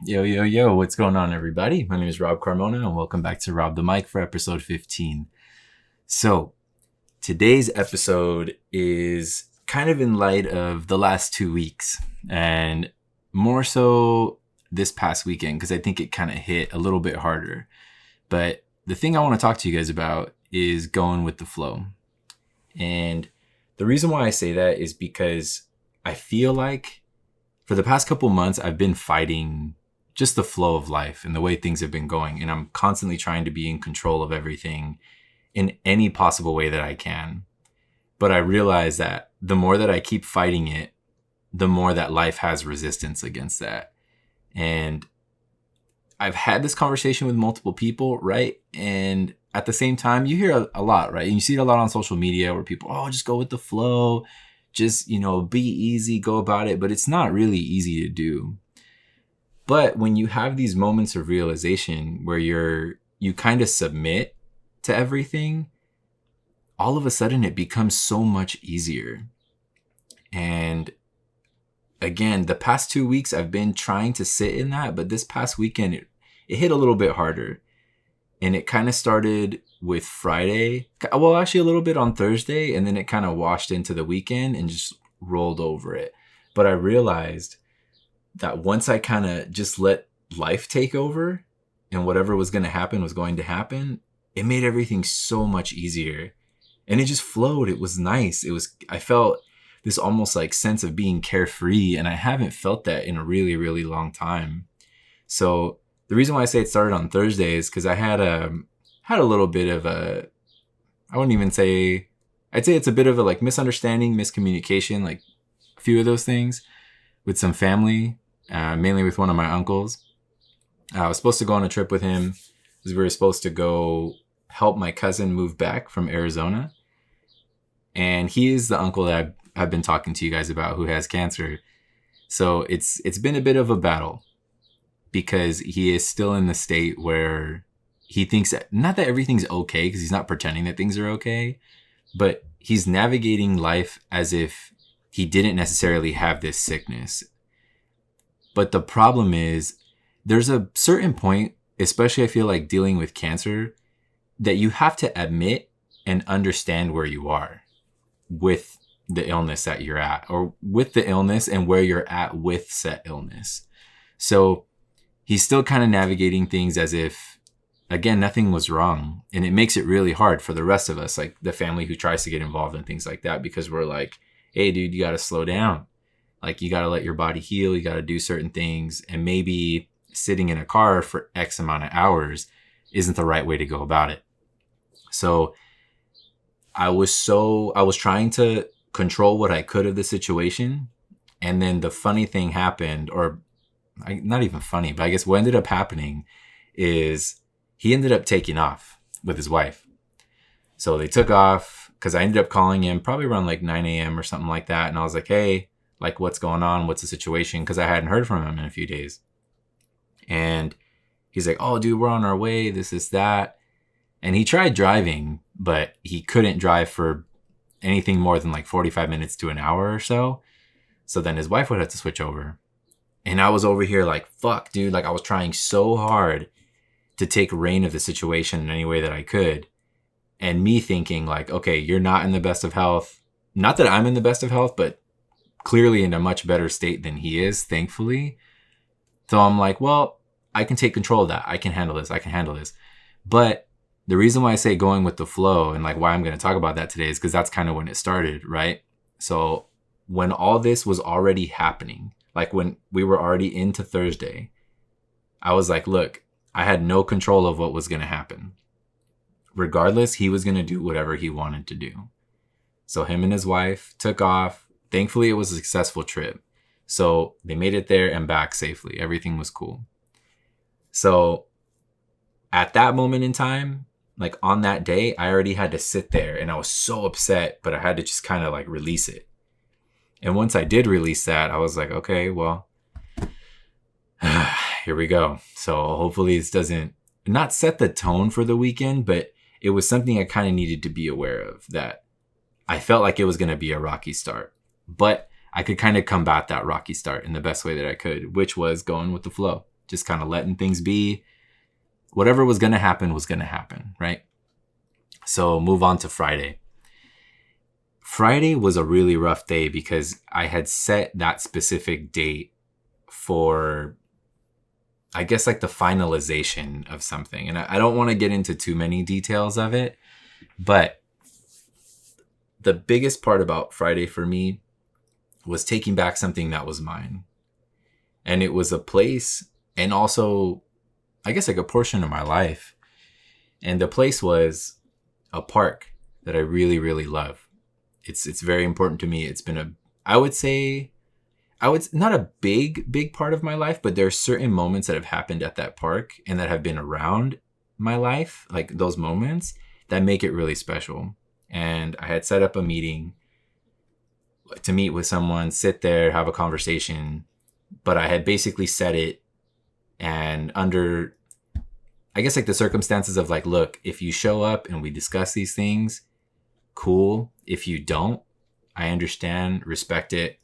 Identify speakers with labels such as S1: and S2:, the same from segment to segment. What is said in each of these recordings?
S1: Yo, yo, yo, what's going on, everybody? My name is Rob Carmona, and welcome back to Rob the Mic for episode 15. So, today's episode is kind of in light of the last 2 weeks, and more so this past weekend, because I think it kind of hit a little bit harder. But the thing I want to talk to you guys about is going with the flow. And the reason why I say that is because I feel like for the past couple months, I've been fighting just the flow of life and the way things have been going. And I'm constantly trying to be in control of everything in any possible way that I can. But I realize that the more that I keep fighting it, the more that life has resistance against that. And I've had this conversation with multiple people, right? And at the same time, you hear a lot, right? And you see it a lot on social media where people, oh, just go with the flow. Just, be easy, go about it. But it's not really easy to do. But when you have these moments of realization where you kind of submit to everything, all of a sudden it becomes so much easier. And again, the past 2 weeks I've been trying to sit in that, but this past weekend it hit a little bit harder. And it kind of started with Friday. Well, actually a little bit on Thursday, and then it kind of washed into the weekend and just rolled over it. But I realized that once I kind of just let life take over and whatever was going to happen was going to happen, it made everything so much easier. And it just flowed. It was nice. I felt this almost like sense of being carefree, and I haven't felt that in a really, really long time. So the reason why I say it started on Thursday is because I had a little bit of I wouldn't even say, I'd say it's a bit of a like misunderstanding, miscommunication, like a few of those things with some family. Mainly with one of my uncles. I was supposed to go on a trip with him because we were supposed to go help my cousin move back from Arizona. And he is the uncle that I've been talking to you guys about who has cancer. So it's been a bit of a battle because he is still in the state where he thinks that, not that everything's okay, because he's not pretending that things are okay, but he's navigating life as if he didn't necessarily have this sickness. But the problem is there's a certain point, especially I feel like dealing with cancer, that you have to admit and understand where you are with the illness that you're at, or with the illness and where you're at with said illness. So he's still kind of navigating things as if, again, nothing was wrong. And it makes it really hard for the rest of us, like the family who tries to get involved in things like that, because we're like, hey, dude, you got to slow down. Like, you got to let your body heal. You got to do certain things. And maybe sitting in a car for X amount of hours isn't the right way to go about it. So I was trying to control what I could of the situation. And then the funny thing happened, or not even funny, but I guess what ended up happening is he ended up taking off with his wife. So they took off because I ended up calling him probably around like 9 a.m. or something like that. And I was like, hey, like, what's going on? What's the situation? Because I hadn't heard from him in a few days. And he's like, oh, dude, we're on our way. This is that. And he tried driving, but he couldn't drive for anything more than like 45 minutes to an hour or so. So then his wife would have to switch over. And I was over here like, fuck, dude. Like, I was trying so hard to take reign of the situation in any way that I could. And me thinking like, okay, you're not in the best of health. Not that I'm in the best of health, but clearly in a much better state than he is, thankfully. So I'm like, well, I can take control of that. I can handle this. But the reason why I say going with the flow and like why I'm going to talk about that today is because that's kind of when it started, right? So when all this was already happening, like when we were already into Thursday, I was like, look, I had no control of what was going to happen. Regardless, he was going to do whatever he wanted to do. So him and his wife took off. Thankfully, it was a successful trip. So they made it there and back safely. Everything was cool. So at that moment in time, like on that day, I already had to sit there and I was so upset, but I had to just kind of like release it. And once I did release that, I was like, okay, well, here we go. So hopefully this doesn't not set the tone for the weekend, but it was something I kind of needed to be aware of, that I felt like it was going to be a rocky start, but I could kind of combat that rocky start in the best way that I could, which was going with the flow. just kind of letting things be. Whatever was going to happen was going to happen, right? So move on to Friday. Friday was a really rough day because I had set that specific date for, I guess, like the finalization of something. And I don't want to get into too many details of it, but the biggest part about Friday for me was taking back something that was mine. And it was a place and also, I guess, like a portion of my life. And the place was a park that I really, really love. It's very important to me. It's been I would not a big part of my life, but there are certain moments that have happened at that park and that have been around my life, like those moments that make it really special. And I had set up a meeting to meet with someone, sit there, have a conversation, but I had basically set it and under, I guess, like the circumstances of like, look, if you show up and we discuss these things, cool. If you don't, I understand, respect it,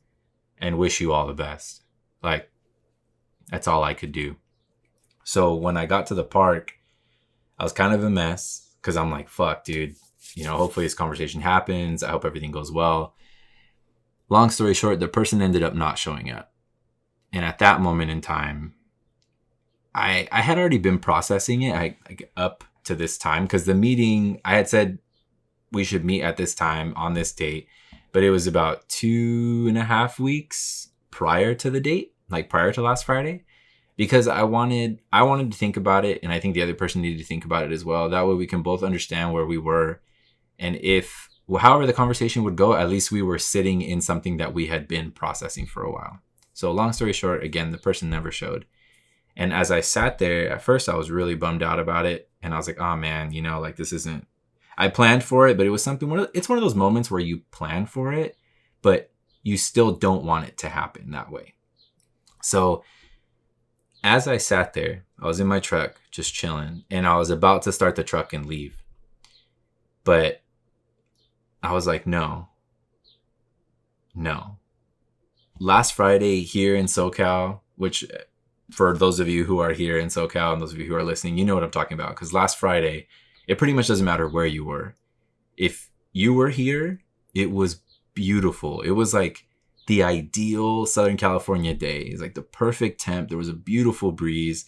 S1: and wish you all the best. Like, that's all I could do. So when I got to the park, I was kind of a mess because I'm like, fuck, dude, hopefully this conversation happens. I hope everything goes well. Long story short, the person ended up not showing up. And at that moment in time, I had already been processing it up to this time because the meeting, I had said we should meet at this time on this date, but it was about 2.5 weeks prior to the date, like prior to last Friday, because I wanted to think about it. And I think the other person needed to think about it as well. That way we can both understand where we were. And however the conversation would go, at least we were sitting in something that we had been processing for a while. So long story short, again, the person never showed. And as I sat there, at first I was really bummed out about it. And I was like, oh man, like this isn't, I planned for it, but it was it's one of those moments where you plan for it, but you still don't want it to happen that way. So as I sat there, I was in my truck just chilling and I was about to start the truck and leave. But I was like, no. Last Friday here in SoCal, which for those of you who are here in SoCal and those of you who are listening, you know what I'm talking about. Because last Friday, it pretty much doesn't matter where you were. If you were here, it was beautiful. It was like the ideal Southern California day. It's like the perfect temp. There was a beautiful breeze.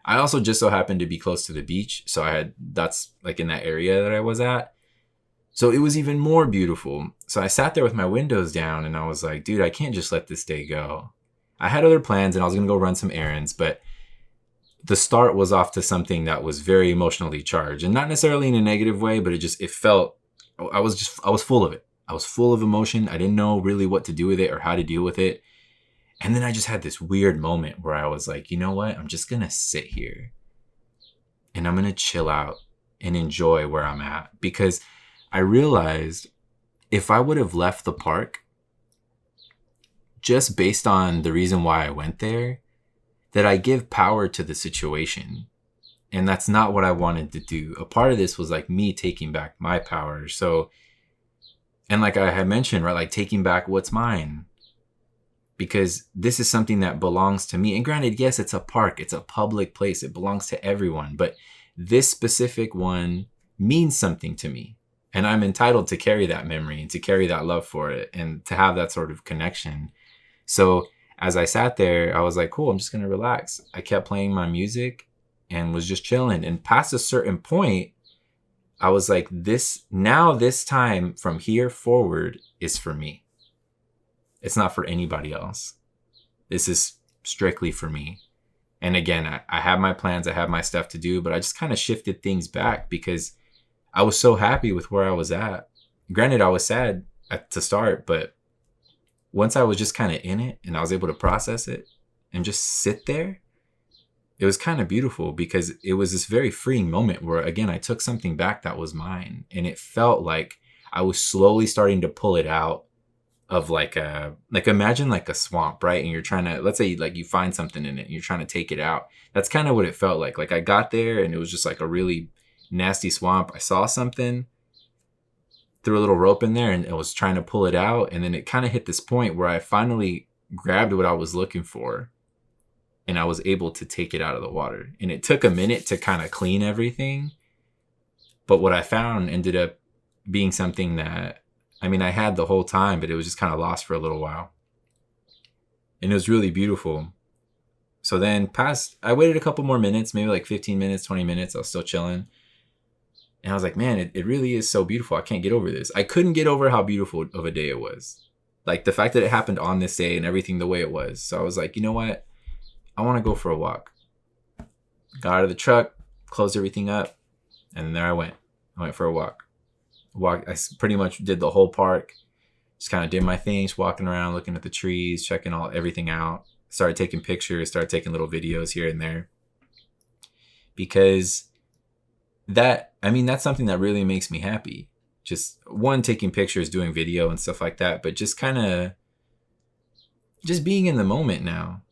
S1: I also just so happened to be close to the beach. So that's like in that area that I was at. So it was even more beautiful. So I sat there with my windows down and I was like, dude, I can't just let this day go. I had other plans and I was going to go run some errands, but the start was off to something that was very emotionally charged and not necessarily in a negative way, but it felt, I was full of it. I was full of emotion. I didn't know really what to do with it or how to deal with it. And then I just had this weird moment where I was like, you know what? I'm just going to sit here and I'm going to chill out and enjoy where I'm at, because I realized if I would have left the park just based on the reason why I went there, that I give power to the situation. And that's not what I wanted to do. A part of this was like me taking back my power. So, and like I had mentioned, right, like taking back what's mine, because this is something that belongs to me. And granted, yes, it's a park. It's a public place. It belongs to everyone. But this specific one means something to me. And I'm entitled to carry that memory and to carry that love for it and to have that sort of connection. So as I sat there, I was like, cool, I'm just going to relax. I kept playing my music and was just chilling. And past a certain point, I was like, this time from here forward is for me. It's not for anybody else. This is strictly for me. And again, I have my plans, I have my stuff to do, but I just kind of shifted things back because I was so happy with where I was at. Granted, I was sad to start, but once I was just kind of in it and I was able to process it and just sit there, it was kind of beautiful because it was this very freeing moment where, again, I took something back that was mine. And it felt like I was slowly starting to pull it out of imagine like a swamp, right? And you're trying to, let's say like you find something in it and you're trying to take it out. That's kind of what it felt like. Like I got there and it was just like a really nasty swamp. I saw something, threw a little rope in there and I was trying to pull it out. And then it kind of hit this point where I finally grabbed what I was looking for. and I was able to take it out of the water. And it took a minute to kind of clean everything. But what I found ended up being something that, I mean, I had the whole time, but it was just kind of lost for a little while. And it was really beautiful. So then I waited a couple more minutes, maybe like 15 minutes, 20 minutes. I was still chilling. And I was like, man, it really is so beautiful. I can't get over this. I couldn't get over how beautiful of a day it was. Like the fact that it happened on this day and everything the way it was. So I was like, you know what? I want to go for a walk. Got out of the truck, closed everything up, and then there I went. I went for a walk. I pretty much did the whole park. Just kind of did my thing, just walking around, looking at the trees, checking everything out. Started taking pictures, started taking little videos here and there. Because that's something that really makes me happy. Just one, taking pictures, doing video and stuff like that, but just kind of just being in the moment now.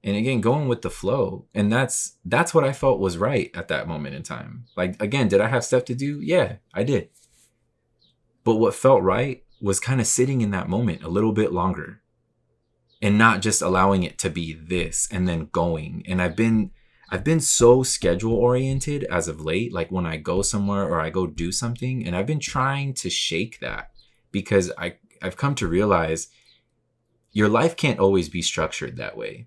S1: And again, going with the flow. And that's what I felt was right at that moment in time. Like, again, did I have stuff to do? Yeah, I did. But what felt right was kind of sitting in that moment a little bit longer and not just allowing it to be this and then going. And I've been so schedule oriented as of late, like when I go somewhere or I go do something, and I've been trying to shake that because I've come to realize your life can't always be structured that way.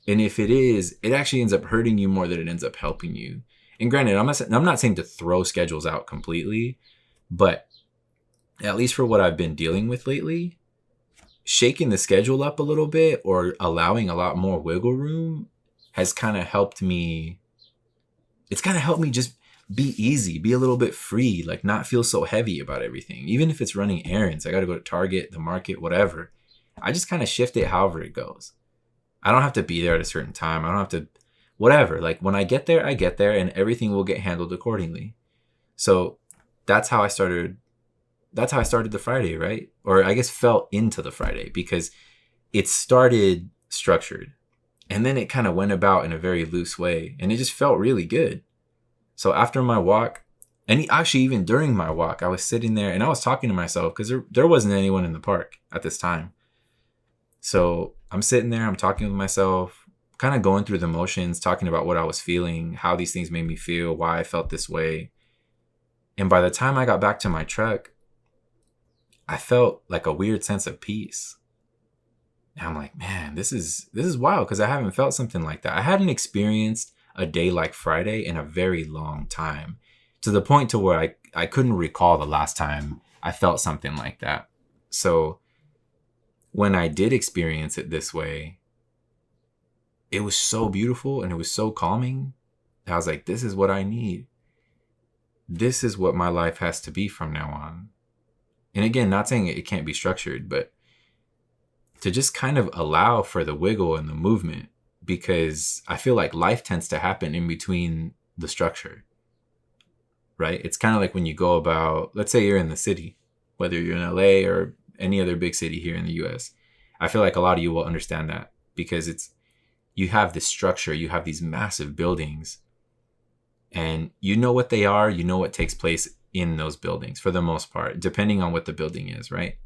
S1: And if it is, it actually ends up hurting you more than it ends up helping you. And granted, I'm not saying to throw schedules out completely, but at least for what I've been dealing with lately, shaking the schedule up a little bit or allowing a lot more wiggle room has kind of helped me. It's kind of helped me just be easy, be a little bit free, like not feel so heavy about everything. Even if it's running errands, I got to go to Target, the market, whatever. I just kind of shift it however it goes. I don't have to be there at a certain time. I don't have to, whatever. Like when I get there, and everything will get handled accordingly. So that's how I started the Friday, right? Or I guess fell into the Friday because it started structured and then it kind of went about in a very loose way and it just felt really good. So after my walk, and actually even during my walk, I was sitting there and I was talking to myself because there wasn't anyone in the park at this time. So I'm sitting there, I'm talking with myself, kind of going through the motions, talking about what I was feeling, how these things made me feel, why I felt this way. And by the time I got back to my truck, I felt like a weird sense of peace. And I'm like, man, this is wild because I haven't felt something like that. I hadn't experienced a day like Friday in a very long time, to the point to where I couldn't recall the last time I felt something like that. So when I did experience it this way, it was so beautiful and it was so calming. I was like, this is what I need. This is what my life has to be from now on. And again, not saying it can't be structured, but to just kind of allow for the wiggle and the movement, because I feel like life tends to happen in between the structure, right? It's kind of like when you go about, let's say you're in the city, whether you're in LA or any other big city here in the US. I feel like a lot of you will understand that because you have this structure, you have these massive buildings, and you know what they are, you know what takes place in those buildings for the most part, depending on what the building is, right?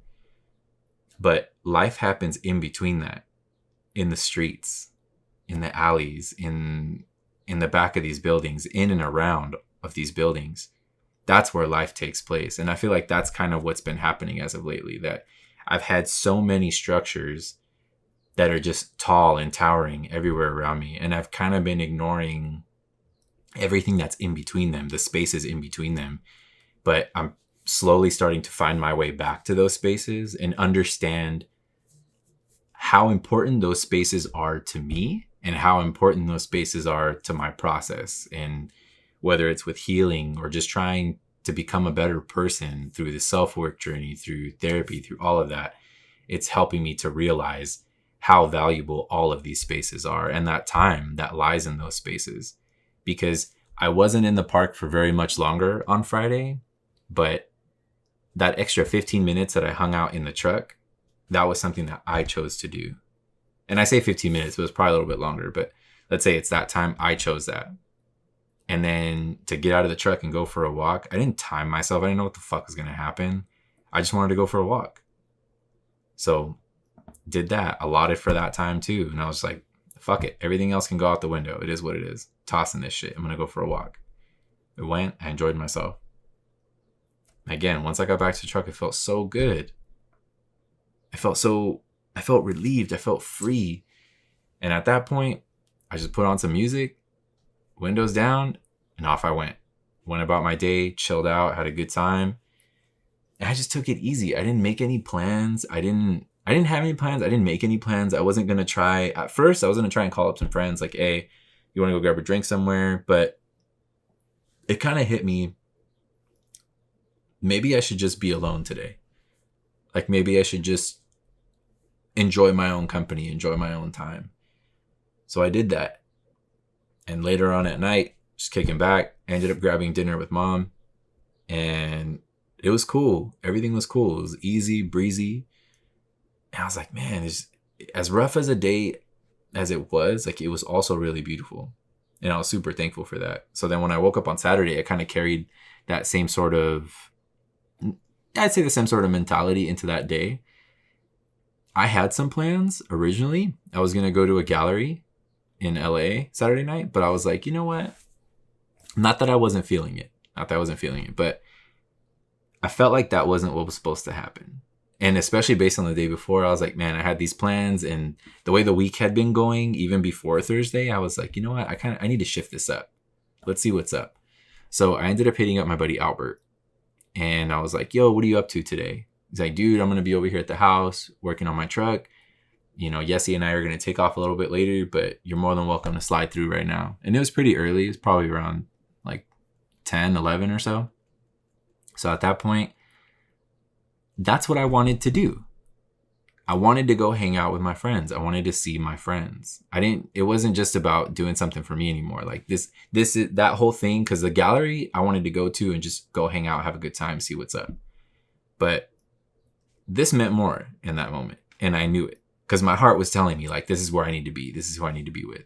S1: But life happens in between that, in the streets, in the alleys, in the back of these buildings, in and around of these buildings. That's where life takes place. And I feel like that's kind of what's been happening as of lately, that I've had so many structures that are just tall and towering everywhere around me. And I've kind of been ignoring everything that's in between them, the spaces in between them. But I'm slowly starting to find my way back to those spaces and understand how important those spaces are to me and how important those spaces are to my process. And whether it's with healing or just trying to become a better person through the self-work journey, through therapy, through all of that, it's helping me to realize how valuable all of these spaces are and that time that lies in those spaces. Because I wasn't in the park for very much longer on Friday, but that extra 15 minutes that I hung out in the truck, that was something that I chose to do. And I say 15 minutes, but it was probably a little bit longer, but let's say it's that time, I chose that. And then to get out of the truck and go for a walk, I didn't time myself. I didn't know what the fuck was going to happen. I just wanted to go for a walk. So did that, allotted for that time too. And I was like, fuck it. Everything else can go out the window. It is what it is. Tossing this shit. I'm going to go for a walk. I went. I enjoyed myself. Again, once I got back to the truck, it felt so good. I felt relieved. I felt free. And at that point, I just put on some music, windows down, and off I went. Went about my day, chilled out, had a good time. And I just took it easy. I didn't make any plans. I didn't have any plans. I didn't make any plans. I wasn't going to try. At first, I was going to try and call up some friends like, hey, you want to go grab a drink somewhere? But it kind of hit me. Maybe I should just be alone today. Like maybe I should just enjoy my own company, enjoy my own time. So I did that. And later on at night, just kicking back, I ended up grabbing dinner with mom. And it was cool. Everything was cool. It was easy, breezy. And I was like, man, it's as rough as a day as it was, like it was also really beautiful. And I was super thankful for that. So then when I woke up on Saturday, I kind of carried that same sort of, I'd say the same sort of mentality into that day. I had some plans originally. I was going to go to a gallery in LA Saturday night, but I was like, you know what? Not that I wasn't feeling it, but I felt like that wasn't what was supposed to happen. And especially based on the day before, I was like, man, I had these plans, and the way the week had been going, even before Thursday, I was like, you know what? I need to shift this up. Let's see what's up. So I ended up hitting up my buddy Albert, and I was like, yo, what are you up to today? He's like, dude, I'm going to be over here at the house working on my truck. You know, Yessie and I are going to take off a little bit later, but you're more than welcome to slide through right now. And it was pretty early. It was probably around like 10, 11 or so. So at that point, that's what I wanted to do. I wanted to go hang out with my friends. I wanted to see my friends. It wasn't just about doing something for me anymore. Like this is that whole thing. Cause the gallery I wanted to go to and just go hang out, have a good time, see what's up. But this meant more in that moment. And I knew it because my heart was telling me like, this is where I need to be. This is who I need to be with.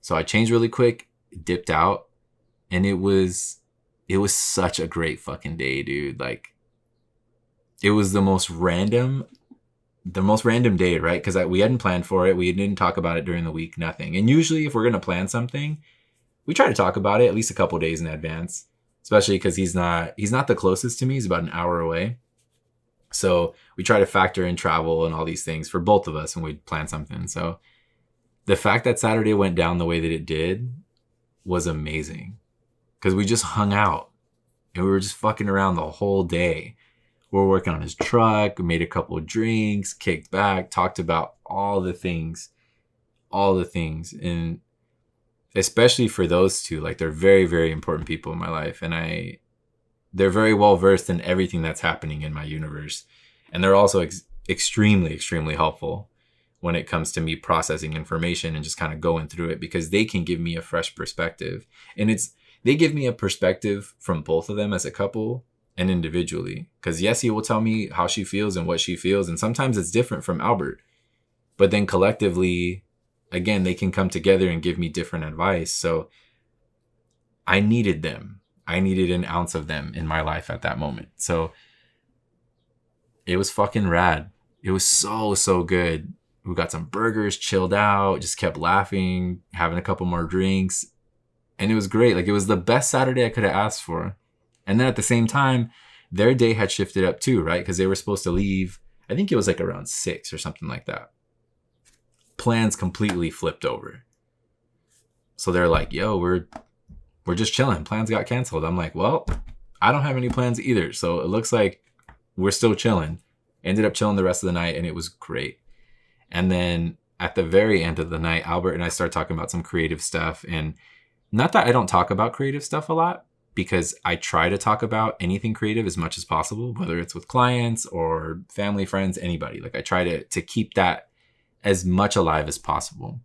S1: So I changed really quick, dipped out, and it was such a great fucking day, dude. Like, it was the most random day, right? Because we hadn't planned for it. We didn't talk about it during the week, nothing. And usually if we're going to plan something, we try to talk about it at least a couple days in advance, especially because he's not the closest to me. He's about an hour away. So we try to factor in travel and all these things for both of us when we plan something. So the fact that Saturday went down the way that it did was amazing because we just hung out and we were just fucking around the whole day. We're working on his truck, made a couple of drinks, kicked back, talked about all the things. And especially for those two, like they're very, very important people in my life. And they're very well versed in everything that's happening in my universe. And they're also extremely, extremely helpful when it comes to me processing information and just kind of going through it because they can give me a fresh perspective. And they give me a perspective from both of them as a couple and individually, because Yessie will tell me how she feels and what she feels, and sometimes it's different from Albert, but then collectively, again, they can come together and give me different advice. So I needed them. I needed an ounce of them in my life at that moment. So it was fucking rad. It was so good. We got some burgers, chilled out, just kept laughing, having a couple more drinks, and it was great. Like, it was the best Saturday I could have asked for. And then at the same time, their day had shifted up too, right? Because they were supposed to leave, I think it was like around 6 or something like that. Plans completely flipped over. So they're like, yo, we're just chilling. Plans got canceled. I'm like, well, I don't have any plans either. So it looks like we're still chilling. Ended up chilling the rest of the night, and it was great. And then at the very end of the night, Albert and I started talking about some creative stuff. And not that I don't talk about creative stuff a lot, because I try to talk about anything creative as much as possible, whether it's with clients or family, friends, anybody. Like, I try to keep that as much alive as possible.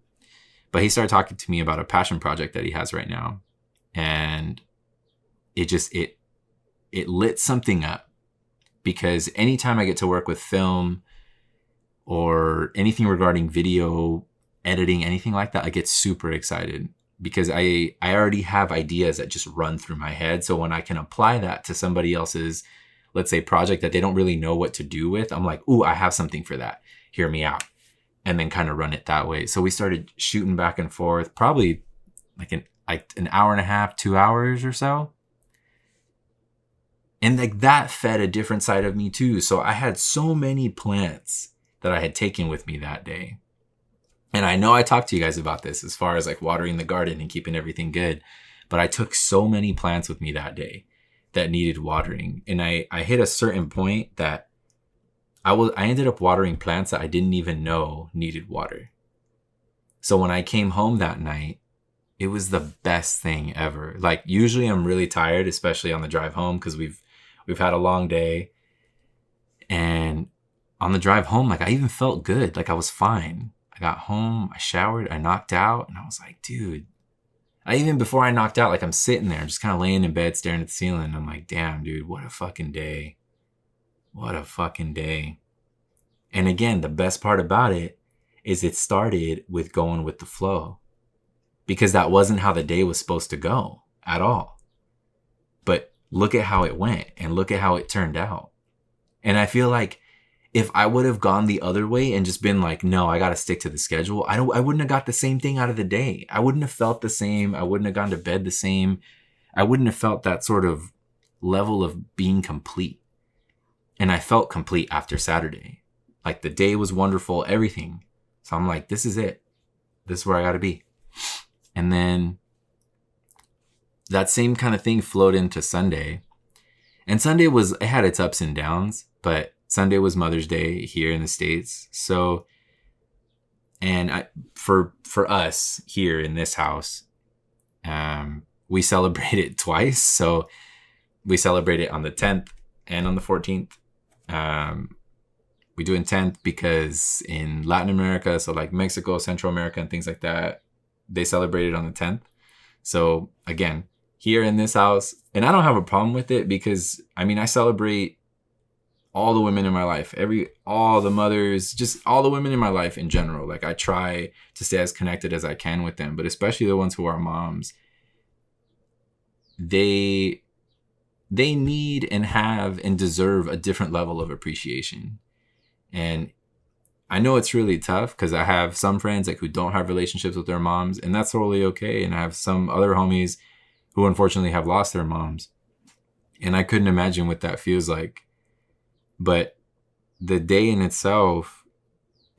S1: But he started talking to me about a passion project that he has right now. And it lit something up, because anytime I get to work with film or anything regarding video editing, anything like that, I get super excited. Because I already have ideas that just run through my head. So when I can apply that to somebody else's, let's say, project that they don't really know what to do with, I'm like, ooh, I have something for that. Hear me out. and then kind of run it that way. So we started shooting back and forth, probably like an hour and a half, 2 hours or so. And like that fed a different side of me too. So I had so many plants that I had taken with me that day. And I know I talked to you guys about this as far as like watering the garden and keeping everything good. But I took so many plants with me that day that needed watering. And I hit a certain point that I ended up watering plants that I didn't even know needed water. So when I came home that night, it was the best thing ever. Like usually I'm really tired, especially on the drive home, because we've had a long day. And on the drive home, like I even felt good. Like I was fine. I got home, I showered, I knocked out, and I was like, dude. Even before I knocked out, like I'm sitting there, just kind of laying in bed, staring at the ceiling. And I'm like, damn, dude, what a fucking day. What a fucking day. And again, the best part about it is it started with going with the flow, because that wasn't how the day was supposed to go at all. But look at how it went and look at how it turned out. And I feel like if I would have gone the other way and just been like, no, I got to stick to the schedule, I wouldn't have got the same thing out of the day. I wouldn't have felt the same. I wouldn't have gone to bed the same. I wouldn't have felt that sort of level of being complete. And I felt complete after Saturday. Like the day was wonderful, everything. So I'm like, this is it. This is where I got to be. And then that same kind of thing flowed into Sunday. And Sunday it had its ups and downs, but Sunday was Mother's Day here in the States. So, and for us here in this house, we celebrate it twice. So we celebrate it on the 10th and on the 14th. We do it 10th because in Latin America, so like Mexico, Central America, and things like that, they celebrate it on the 10th. So again, here in this house, and I don't have a problem with it because I celebrate all the women in my life, all the mothers, just all the women in my life in general. Like I try to stay as connected as I can with them, but especially the ones who are moms. They need and have and deserve a different level of appreciation. And I know it's really tough because I have some friends like who don't have relationships with their moms, and that's totally okay. And I have some other homies who unfortunately have lost their moms. And I couldn't imagine what that feels like. But the day in itself,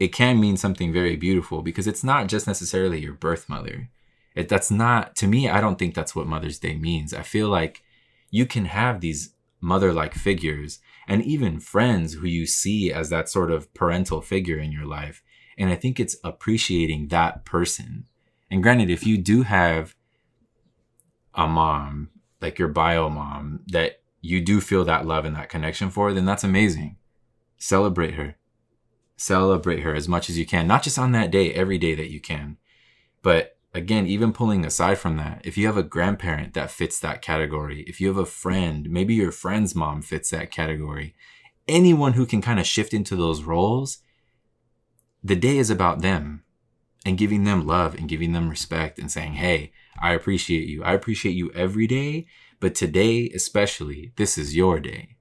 S1: it can mean something very beautiful because it's not just necessarily your birth mother. That's not, to me, I don't think that's what Mother's Day means. I feel like you can have these mother-like figures and even friends who you see as that sort of parental figure in your life. And I think it's appreciating that person. And granted, if you do have a mom, like your bio mom, that you do feel that love and that connection for, then that's amazing. Celebrate her. Celebrate her as much as you can. Not just on that day, every day that you can. But again, even pulling aside from that, if you have a grandparent that fits that category, if you have a friend, maybe your friend's mom fits that category, anyone who can kind of shift into those roles, the day is about them and giving them love and giving them respect and saying, hey, I appreciate you. I appreciate you every day. But today, especially, this is your day.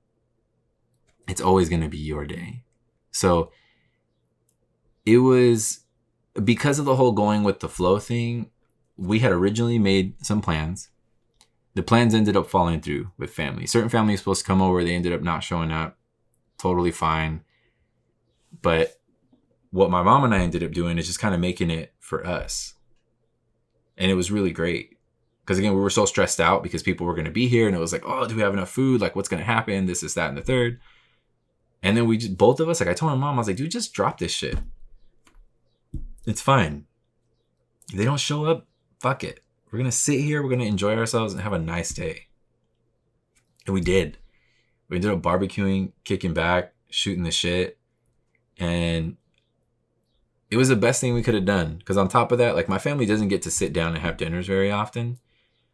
S1: It's always going to be your day. So it was because of the whole going with the flow thing. We had originally made some plans. The plans ended up falling through with family. Certain family was supposed to come over. They ended up not showing up. Totally fine. But what my mom and I ended up doing is just kind of making it for us. And it was really great. Because again, we were so stressed out because people were going to be here. And it was like, oh, do we have enough food? Like, what's going to happen? This, that, and the third. And then both of us, like I told my mom, I was like, dude, just drop this shit. It's fine. If they don't show up, fuck it. We're going to sit here. We're going to enjoy ourselves and have a nice day. And we did. We ended up barbecuing, kicking back, shooting the shit. And it was the best thing we could have done. Because on top of that, like my family doesn't get to sit down and have dinners very often.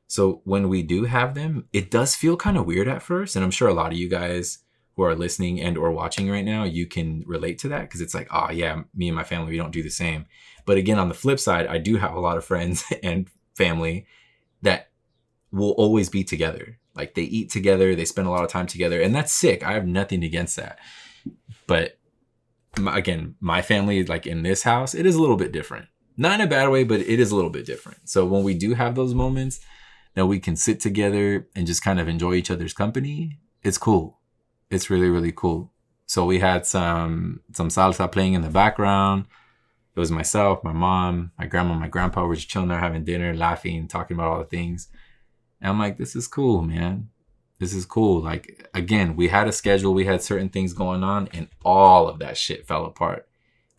S1: So when we do have them, it does feel kind of weird at first. And I'm sure a lot of you guys who are listening and or watching right now, you can relate to that. Because it's like, oh yeah, me and my family, we don't do the same. But again, on the flip side, I do have a lot of friends and family that will always be together. Like they eat together, they spend a lot of time together. And that's sick. I have nothing against that. But again, my family, like in this house, it is a little bit different. Not in a bad way, but it is a little bit different. So when we do have those moments that we can sit together and just kind of enjoy each other's company, it's cool. It's really, really cool. So we had some salsa playing in the background. It was myself, my mom, my grandma, my grandpa were just chilling there having dinner, laughing, talking about all the things. And I'm like, this is cool, man. This is cool. Like, again, we had a schedule. We had certain things going on and all of that shit fell apart.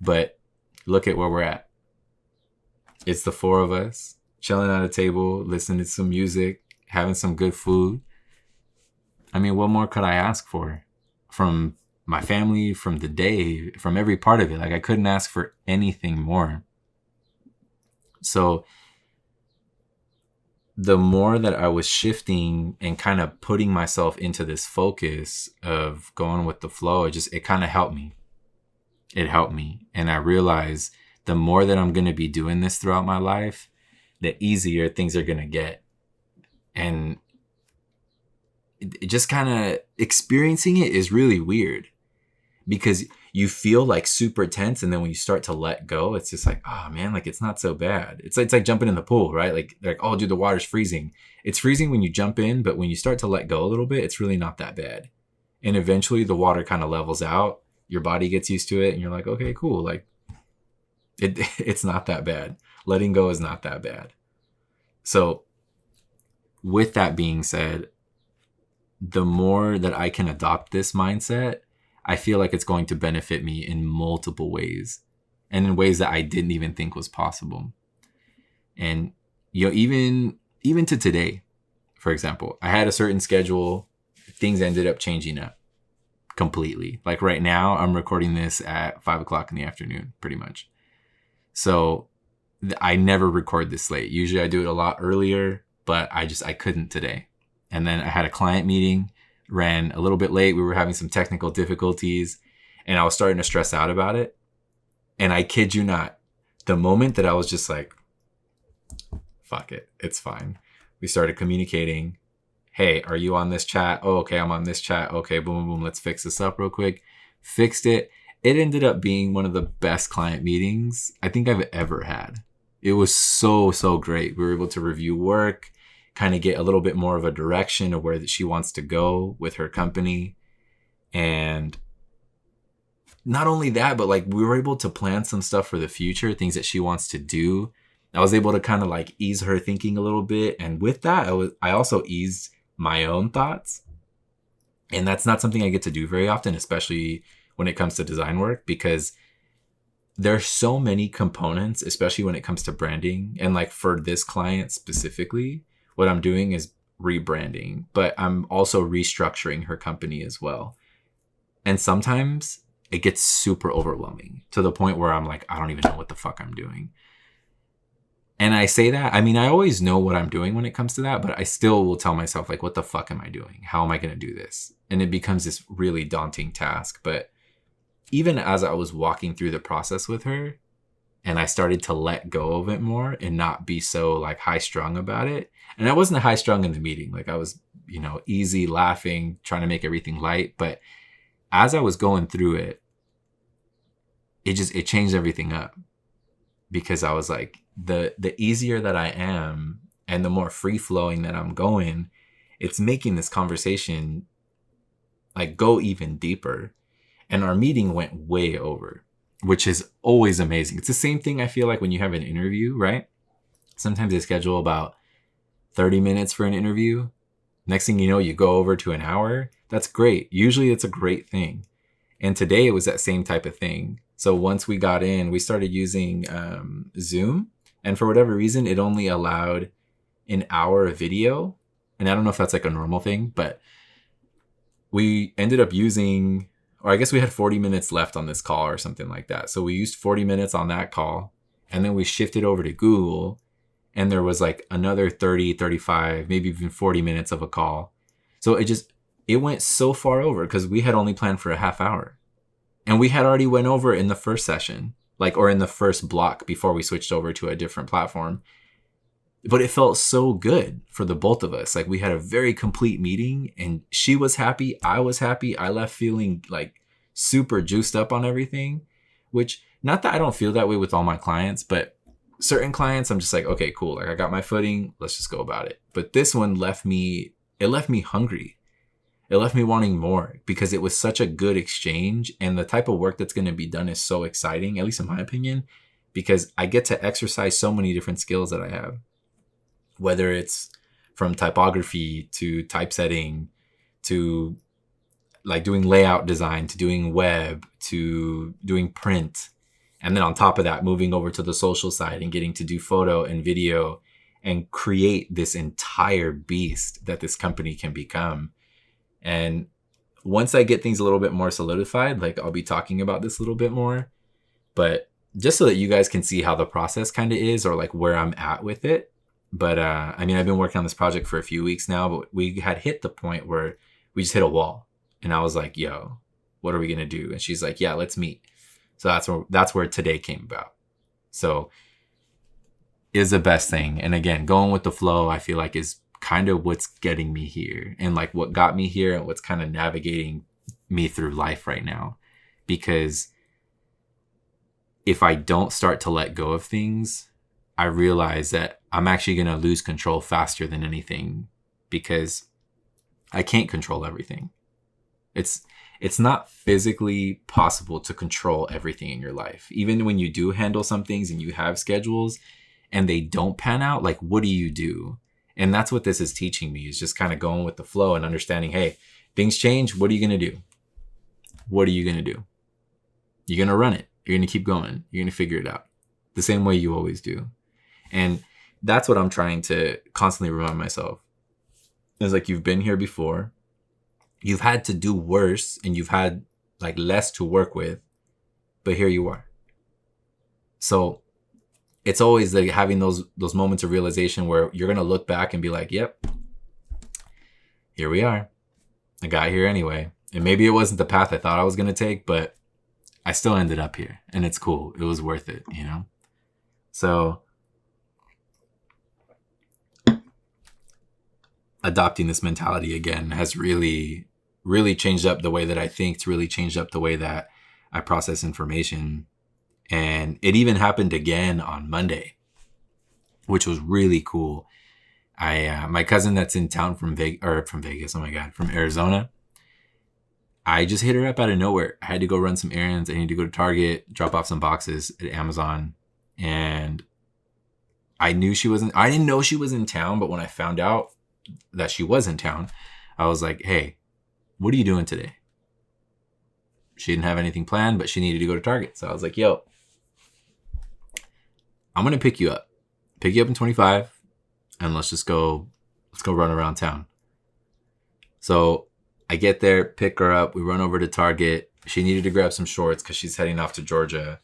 S1: But look at where we're at. It's the four of us chilling at a table, listening to some music, having some good food. I mean, what more could I ask for from my family, from the day, from every part of it? Like, I couldn't ask for anything more. So the more that I was shifting and kind of putting myself into this focus of going with the flow, it kind of helped me. It helped me. And I realized the more that I'm going to be doing this throughout my life, the easier things are going to get. And it just kind of experiencing it is really weird because you feel like super tense. And then when you start to let go, it's just like, oh man, like it's not so bad. It's like jumping in the pool, right? Like, oh dude, the water's freezing. It's freezing when you jump in, but when you start to let go a little bit, it's really not that bad. And eventually the water kind of levels out. Your body gets used to it and you're like, okay, cool. Like it's not that bad. Letting go is not that bad. So with that being said, the more that I can adopt this mindset, I feel like it's going to benefit me in multiple ways and in ways that I didn't even think was possible. And, even to today, for example, I had a certain schedule. Things ended up changing up completely. Like right now, I'm recording this at 5:00 in the afternoon, pretty much. So I never record this late. Usually I do it a lot earlier, but I couldn't today. And then I had a client meeting, ran a little bit late. We were having some technical difficulties and I was starting to stress out about it. And I kid you not, the moment that I was just like, fuck it, it's fine. We started communicating. Hey, are you on this chat? Oh, okay, I'm on this chat. Okay, boom, boom, let's fix this up real quick. Fixed it. It ended up being one of the best client meetings I think I've ever had. It was so, so great. We were able to review work, kind of get a little bit more of a direction of where that she wants to go with her company. And not only that, but like we were able to plan some stuff for the future, things that she wants to do. I was able to kind of like ease her thinking a little bit. And with that, I also eased my own thoughts. And that's not something I get to do very often, especially when it comes to design work, because there's so many components, especially when it comes to branding. And like for this client specifically, what I'm doing is rebranding, but I'm also restructuring her company as well. And sometimes it gets super overwhelming to the point where I'm like, I don't even know what the fuck I'm doing. And I say that, I mean, I always know what I'm doing when it comes to that, but I still will tell myself like, what the fuck am I doing? How am I going to do this? And it becomes this really daunting task. But even as I was walking through the process with her and I started to let go of it more and not be so like high strung about it. And I wasn't high strung in the meeting. Like I was, easy, laughing, trying to make everything light. But as I was going through it, it changed everything up, because I was like, the easier that I am and the more free flowing that I'm going, it's making this conversation like go even deeper. And our meeting went way over, which is always amazing. It's the same thing I feel like when you have an interview, right? Sometimes they schedule about 30 minutes for an interview. Next thing you know, you go over to an hour. That's great. Usually it's a great thing. And today it was that same type of thing. So once we got in, we started using Zoom. And for whatever reason, it only allowed an hour of video. And I don't know if that's like a normal thing, but we ended up using, or I guess we had 40 minutes left on this call or something like that. So we used 40 minutes on that call. And then we shifted over to Google. And there was like another 30, 35, maybe even 40 minutes of a call. So it went so far over because we had only planned for a half hour. And we had already went over in the first session, or in the first block before we switched over to a different platform. But it felt so good for the both of us. Like we had a very complete meeting and she was happy. I was happy. I left feeling like super juiced up on everything, which not that I don't feel that way with all my clients, but certain clients, I'm just like, okay, cool. Like I got my footing. Let's just go about it. But this one left me hungry. It left me wanting more because it was such a good exchange. And the type of work that's going to be done is so exciting, at least in my opinion, because I get to exercise so many different skills that I have, whether it's from typography to typesetting to like doing layout design to doing web to doing print. And then on top of that, moving over to the social side and getting to do photo and video and create this entire beast that this company can become. And once I get things a little bit more solidified, like I'll be talking about this a little bit more, but just so that you guys can see how the process kind of is or like where I'm at with it. But I mean, I've been working on this project for a few weeks now, but we had hit the point where we just hit a wall. And I was like, yo, what are we going to do? And she's like, yeah, let's meet. So that's where today came about. So is the best thing. And again, going with the flow, I feel like is kind of what's getting me here and like what got me here and what's kind of navigating me through life right now. Because if I don't start to let go of things, I realize that I'm actually going to lose control faster than anything because I can't control everything. It's not physically possible to control everything in your life. Even when you do handle some things and you have schedules and they don't pan out, like, what do you do? And that's what this is teaching me, is just kind of going with the flow and understanding, hey, things change. What are you going to do? What are you going to do? You're going to run it. You're going to keep going. You're going to figure it out the same way you always do. And that's what I'm trying to constantly remind myself. It's like, you've been here before. You've had to do worse and you've had like less to work with, but here you are. So it's always like having those moments of realization where you're going to look back and be like, yep, here we are. I got here anyway. And maybe it wasn't the path I thought I was going to take, but I still ended up here and it's cool. It was worth it, you know? So adopting this mentality again has really changed up the way that I think. It's really changed up the way that I process information. And it even happened again on Monday, which was really cool. My cousin that's in town from Vegas. Oh my God, from Arizona. I just hit her up out of nowhere. I had to go run some errands. I need to go to Target, drop off some boxes at Amazon. And I didn't know she was in town, but when I found out that she was in town, I was like, hey, what are you doing today? She didn't have anything planned, but she needed to go to Target. So I was like, yo, I'm going to pick you up in 25 and let's go run around town. So I get there, pick her up. We run over to Target. She needed to grab some shorts because she's heading off to Georgia.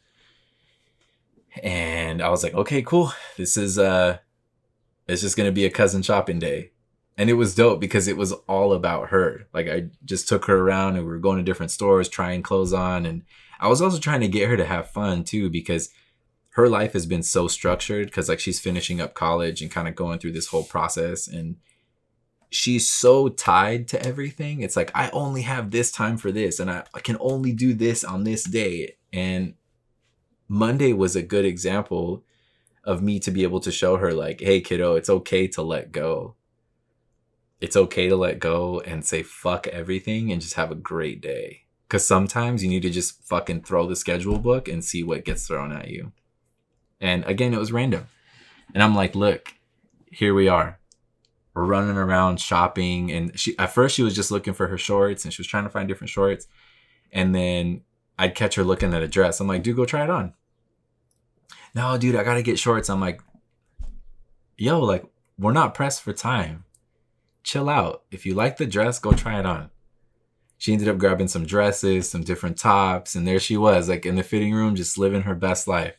S1: And I was like, okay, cool. This is, it's just going to be a cousin shopping day. And it was dope because it was all about her. Like, I just took her around and we were going to different stores, trying clothes on. And I was also trying to get her to have fun too, because her life has been so structured, because like she's finishing up college and kind of going through this whole process. And she's so tied to everything. It's like, I only have this time for this and I can only do this on this day. And Monday was a good example of me to be able to show her like, hey kiddo, it's okay to let go. It's okay to let go and say fuck everything and just have a great day. Because sometimes you need to just fucking throw the schedule book and see what gets thrown at you. And again, it was random. And I'm like, look, here we are. We're running around shopping. And at first she was just looking for her shorts and she was trying to find different shorts. And then I'd catch her looking at a dress. I'm like, dude, go try it on. No, dude, I got to get shorts. I'm like, yo, like, we're not pressed for time. Chill out. If you like the dress, go try it on. She ended up grabbing some dresses, some different tops, and there she was, like in the fitting room, just living her best life.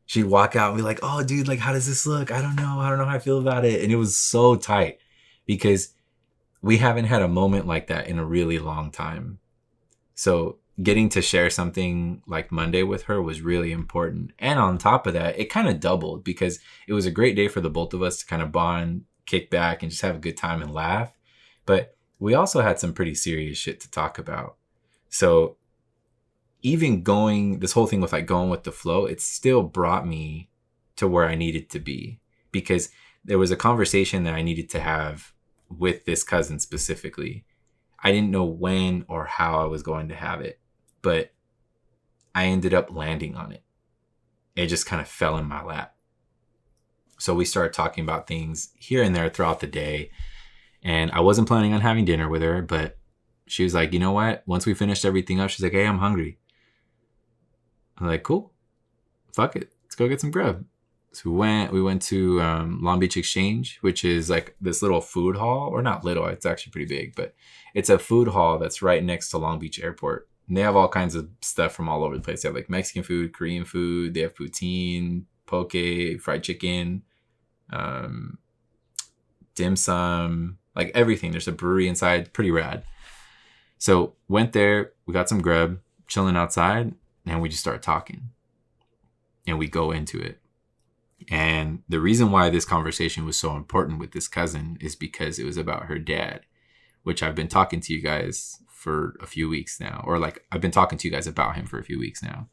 S1: She'd walk out and be like, oh, dude, like, how does this look? I don't know how I feel about it. And it was so tight because we haven't had a moment like that in a really long time. So getting to share something like Monday with her was really important. And on top of that, it kind of doubled because it was a great day for the both of us to kind of bond, kick back and just have a good time and laugh. But we also had some pretty serious shit to talk about. So even going, this whole thing with like going with the flow, it still brought me to where I needed to be, because there was a conversation that I needed to have with this cousin specifically. I didn't know when or how I was going to have it, but I ended up landing on it. It just kind of fell in my lap. So we started talking about things here and there throughout the day. And I wasn't planning on having dinner with her, but she was like, you know what? Once we finished everything up, she's like, hey, I'm hungry. I'm like, cool. Fuck it. Let's go get some grub. So we went to Long Beach Exchange, which is like this little food hall, or not little, it's actually pretty big, but it's a food hall that's right next to Long Beach Airport. And they have all kinds of stuff from all over the place. They have like Mexican food, Korean food, they have poutine, poke, fried chicken, dim sum, like everything. There's a brewery inside, pretty rad. So went there, we got some grub, chilling outside, and we just started talking. And we go into it. And the reason why this conversation was so important with this cousin is because it was about her dad, which I've been talking to you guys for a few weeks now, or like I've been talking to you guys about him for a few weeks now.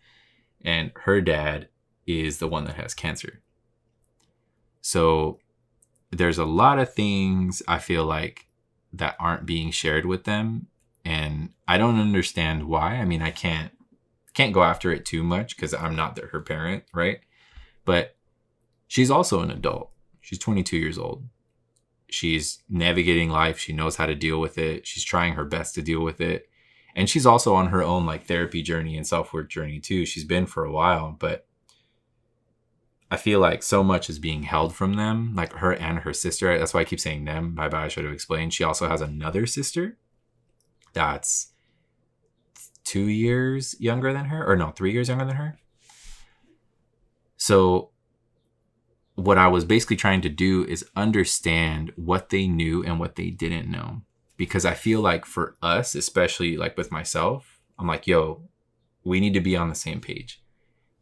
S1: And her dad is the one that has cancer. So there's a lot of things I feel like that aren't being shared with them. And I don't understand why. I mean, I can't go after it too much because I'm not her parent, right? But she's also an adult. She's 22 years old. She's navigating life. She knows how to deal with it. She's trying her best to deal with it. And she's also on her own like therapy journey and self-work journey too. She's been for a while, but I feel like so much is being held from them, like her and her sister. That's why I keep saying them. Bye-bye, I should have explained. She also has another sister that's 2 years younger than her, or no, 3 years younger than her. So what I was basically trying to do is understand what they knew and what they didn't know. Because I feel like for us, especially like with myself, I'm like, yo, we need to be on the same page.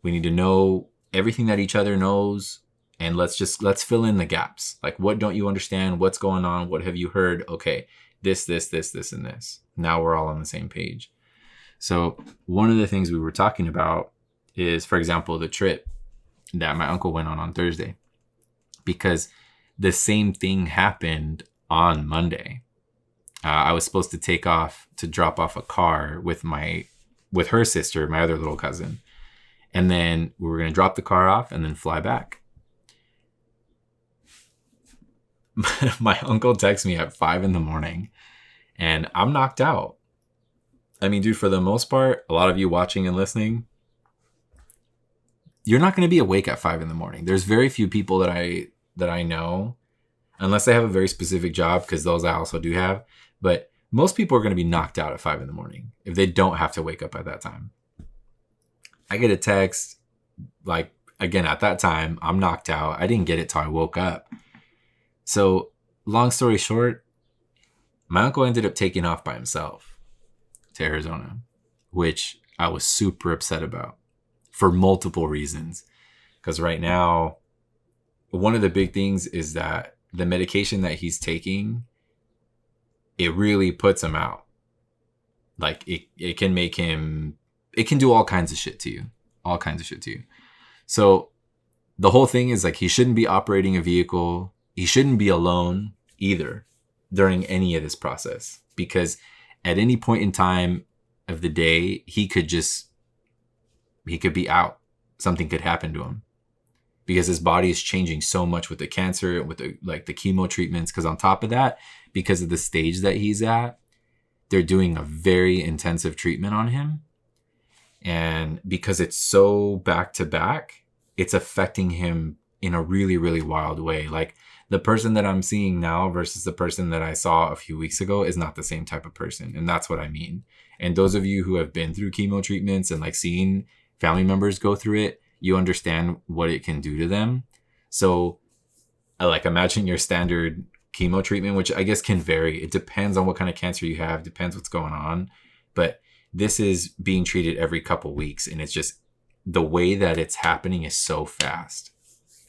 S1: We need to know everything that each other knows. And let's fill in the gaps. Like, what don't you understand? What's going on? What have you heard? Okay, this, and this. Now we're all on the same page. So one of the things we were talking about is, for example, the trip that my uncle went on Thursday. Because the same thing happened on Monday. I was supposed to drop off a car with her sister, my other little cousin. And then we were going to drop the car off and then fly back. My uncle texts me at 5 a.m. and I'm knocked out. I mean, dude, for the most part, a lot of you watching and listening, you're not going to be awake at 5 a.m. There's very few people that I know, unless they have a very specific job, because those I also do have. But most people are going to be knocked out at 5 a.m. if they don't have to wake up at that time. I get a text, like, again, at that time, I'm knocked out. I didn't get it till I woke up. So, long story short, my uncle ended up taking off by himself to Arizona, which I was super upset about for multiple reasons. Because right now, one of the big things is that the medication that he's taking, it really puts him out. Like it can make him, it can do all kinds of shit to you. So the whole thing is like, he shouldn't be operating a vehicle. He shouldn't be alone either during any of this process, because at any point in time of the day, he could be out. Something could happen to him, because his body is changing so much with the cancer, with the chemo treatments. Because on top of that, because of the stage that he's at, they're doing a very intensive treatment on him. And because it's so back to back, it's affecting him in a really, really wild way. Like, the person that I'm seeing now versus the person that I saw a few weeks ago is not the same type of person. And that's what I mean. And those of you who have been through chemo treatments and like seen family members go through it, you understand what it can do to them. So like, imagine your standard chemo treatment, which I guess can vary. It depends on what kind of cancer you have, depends what's going on. But this is being treated every couple weeks. And it's just, the way that it's happening is so fast.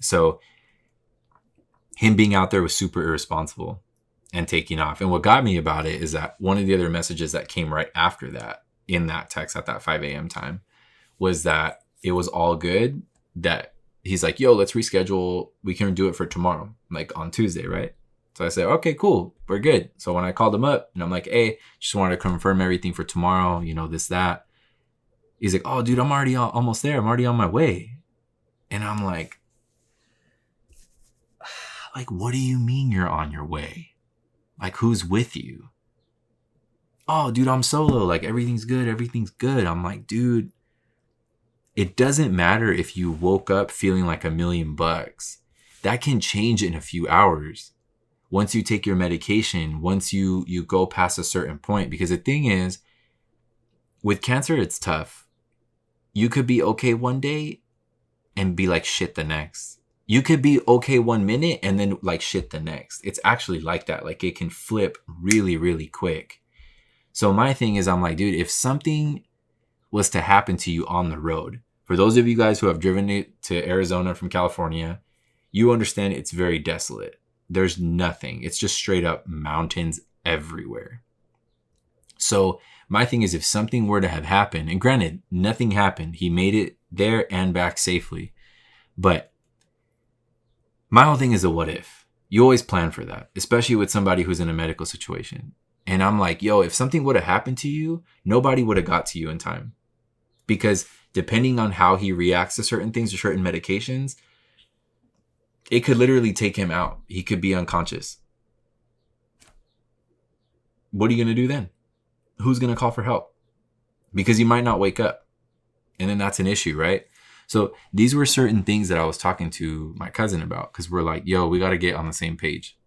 S1: So him being out there was super irresponsible and taking off. And what got me about it is that one of the other messages that came right after that in that text at that 5 a.m. time was that it was all good, that he's like, yo, let's reschedule. We can do it for tomorrow, like on Tuesday, right? So I said, okay, cool. We're good. So when I called him up and I'm like, hey, just wanted to confirm everything for tomorrow, this, that. He's like, oh, dude, I'm already almost there. I'm already on my way. And I'm like, what do you mean you're on your way? Like, who's with you? Oh, dude, I'm solo. Like, everything's good. Everything's good. I'm like, dude, it doesn't matter if you woke up feeling like $1,000,000. That can change in a few hours. Once you take your medication, once you go past a certain point. Because the thing is, with cancer, it's tough. You could be okay one day and be like shit the next. You could be okay 1 minute and then like shit the next. It's actually like that. Like, it can flip really, really quick. So my thing is, I'm like, dude, if something was to happen to you on the road, for those of you guys who have driven it to Arizona from California, you understand it's very desolate. There's nothing. It's just straight up mountains everywhere. So my thing is, if something were to have happened, and granted, nothing happened. He made it there and back safely. But my whole thing is a what if. You always plan for that, especially with somebody who's in a medical situation. And I'm like, yo, if something would have happened to you, nobody would have got to you in time. Because depending on how he reacts to certain things or certain medications, it could literally take him out. He could be unconscious. What are you going to do then? Who's going to call for help? Because you might not wake up. And then that's an issue, right? So these were certain things that I was talking to my cousin about, because we're like, yo, we got to get on the same page.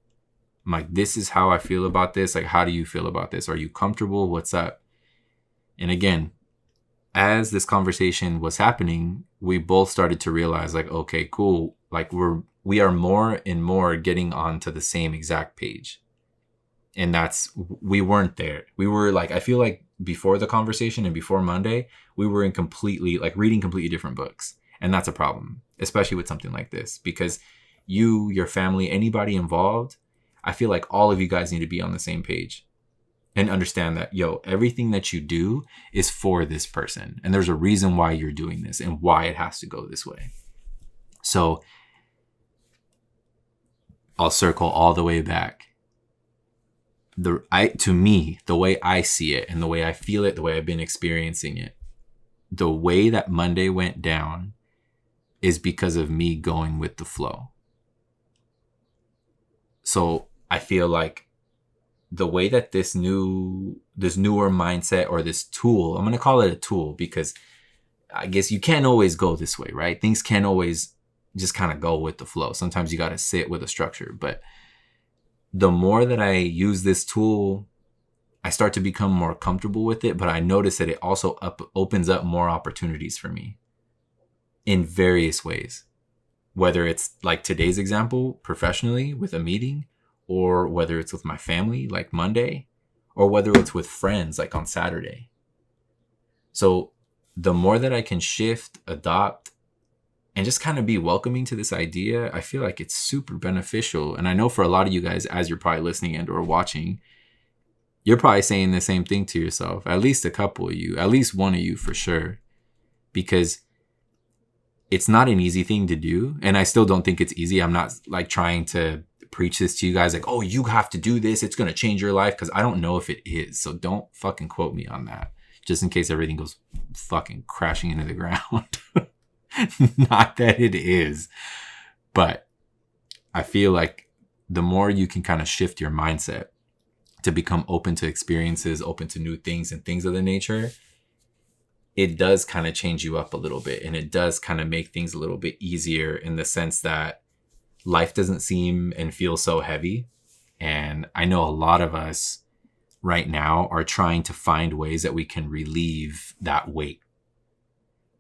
S1: I'm like, this is how I feel about this. Like, how do you feel about this? Are you comfortable? What's up? And again, as this conversation was happening, we both started to realize, like, okay, cool. Like, we are more and more getting onto the same exact page. And we weren't there. We were like, I feel like before the conversation and before Monday, we were in reading completely different books. And that's a problem, especially with something like this, because you, your family, anybody involved, I feel like all of you guys need to be on the same page and understand that, yo, everything that you do is for this person. And there's a reason why you're doing this and why it has to go this way. So I'll circle all the way back. To me, the way I see it and the way I feel it, the way I've been experiencing it, the way that Monday went down is because of me going with the flow. So I feel like the way that this newer mindset, or this tool, I'm going to call it a tool, because I guess you can't always go this way, right? Things can't always just kind of go with the flow. Sometimes you got to sit with a structure. But the more that I use this tool, I start to become more comfortable with it. But I notice that it also opens up more opportunities for me in various ways. Whether it's like today's example, professionally with a meeting, or whether it's with my family, like Monday, or whether it's with friends, like on Saturday. So the more that I can shift, adopt, and just kind of be welcoming to this idea, I feel like it's super beneficial. And I know for a lot of you guys, as you're probably listening and or watching, you're probably saying the same thing to yourself. At least a couple of you, at least one of you for sure. Because it's not an easy thing to do. And I still don't think it's easy. I'm not like trying to preach this to you guys like, oh, you have to do this. It's going to change your life. Because I don't know if it is. So don't fucking quote me on that. Just in case everything goes fucking crashing into the ground. Not that it is. But I feel like the more you can kind of shift your mindset to become open to experiences, open to new things and things of the nature, it does kind of change you up a little bit. And it does kind of make things a little bit easier in the sense that life doesn't seem and feel so heavy. And I know a lot of us right now are trying to find ways that we can relieve that weight,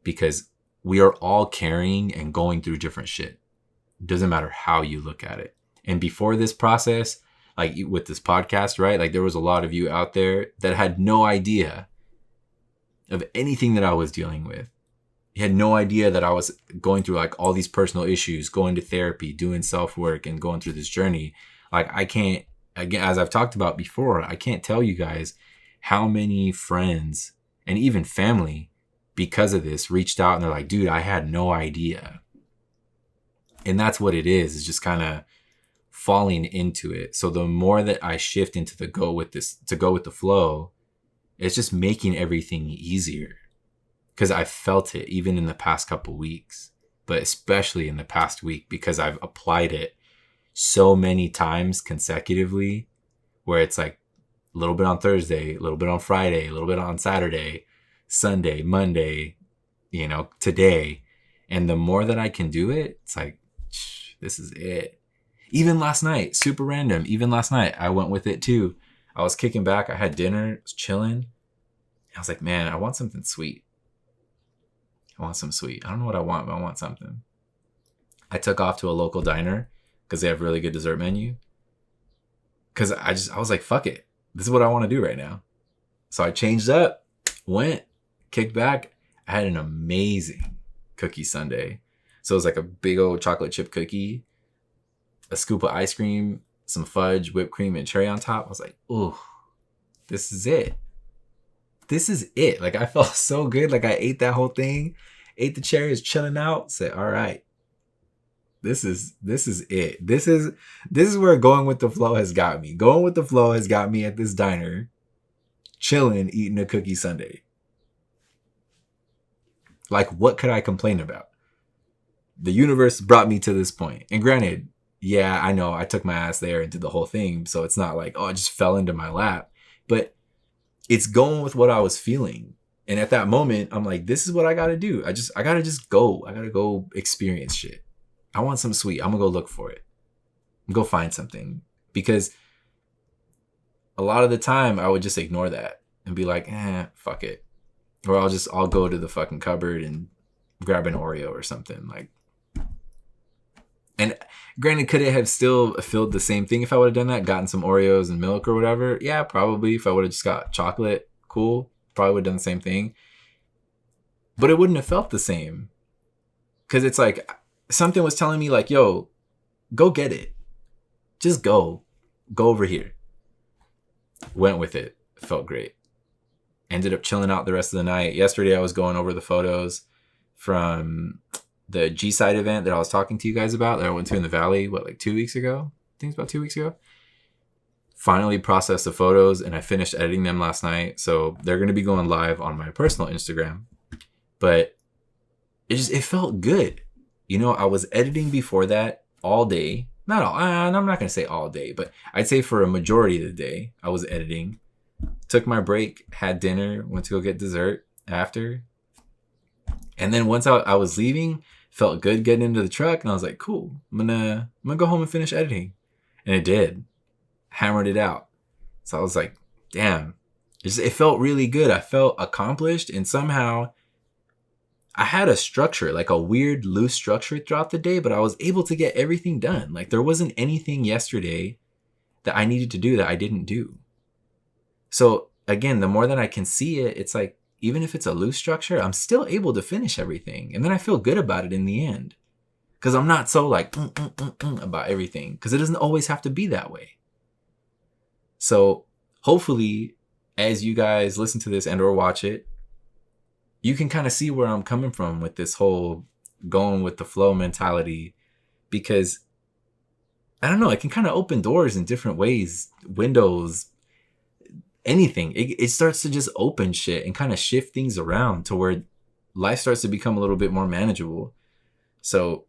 S1: because we are all carrying and going through different shit. Doesn't matter how you look at it. And before this process, like with this podcast, right? Like there was a lot of you out there that had no idea of anything that I was dealing with. You had no idea that I was going through like all these personal issues, going to therapy, doing self-work and going through this journey. Like I can't, again, as I've talked about before, I can't tell you guys how many friends And even family, because of this, reached out and they're like, dude, I had no idea. And that's what it is just kind of falling into it. So the more that I shift into to go with the flow, it's just making everything easier. Because I felt it even in the past couple weeks, but especially in the past week, because I've applied it so many times consecutively, where it's like a little bit on Thursday, a little bit on Friday, a little bit on Saturday, Sunday, Monday, today. And the more that I can do it, it's like, this is it. Even last night, super random. Even last night, I went with it too. I was kicking back. I had dinner, was chilling. I was like, man, I want something sweet. I want some sweet. I don't know what I want, but I want something. I took off to a local diner because they have really good dessert menu. Because I was like, fuck it. This is what I want to do right now. So I changed up, went, kicked back. I had an amazing cookie sundae. So it was like a big old chocolate chip cookie, a scoop of ice cream, some fudge, whipped cream, and cherry on top. I was like, ooh, this is it. This is it. Like, I felt so good. Like, I ate that whole thing, ate the cherries, chilling out, said, all right, this is it. This is where going with the flow has got me. Going with the flow has got me at this diner, chilling, eating a cookie sundae. Like, what could I complain about? The universe brought me to this point. And granted, yeah, I know I took my ass there and did the whole thing. So it's not like, oh, it just fell into my lap. But it's going with what I was feeling. And at that moment, I'm like, this is what I got to do. I got to just go. I got to go experience shit. I want something sweet. I'm going to go look for it. Go find something. Because a lot of the time, I would just ignore that and be like, fuck it. Or I'll go to the fucking cupboard and grab an Oreo or something. Like, and granted, could it have still filled the same thing if I would have done that? Gotten some Oreos and milk or whatever? Yeah, probably. If I would have just got chocolate, cool. Probably would have done the same thing. But it wouldn't have felt the same. Because it's like, something was telling me like, yo, go get it. Just go. Go over here. Went with it. Felt great. Ended up chilling out the rest of the night. Yesterday, I was going over the photos from the G-Side event that I was talking to you guys about that I went to in the Valley, like 2 weeks ago? I think it's about 2 weeks ago. Finally processed the photos and I finished editing them last night. So they're going to be going live on my personal Instagram. But it felt good. I was editing before that all day. Not all, I'm not going to say all day, but I'd say for a majority of the day, I was editing. Took my break, had dinner, went to go get dessert after. And then once I was leaving, felt good getting into the truck. And I was like, cool, I'm gonna go home and finish editing. And it did. Hammered it out. So I was like, damn. It felt really good. I felt accomplished. And somehow I had a structure, like a weird loose structure throughout the day. But I was able to get everything done. Like there wasn't anything yesterday that I needed to do that I didn't do. So again, the more that I can see it, it's like, even if it's a loose structure, I'm still able to finish everything. And then I feel good about it in the end. Because I'm not so like about everything. Because it doesn't always have to be that way. So hopefully, as you guys listen to this and or watch it, you can kind of see where I'm coming from with this whole going with the flow mentality. Because, I don't know, it can kind of open doors in different ways, windows, anything. It starts to just open shit and kind of shift things around to where life starts to become a little bit more manageable. So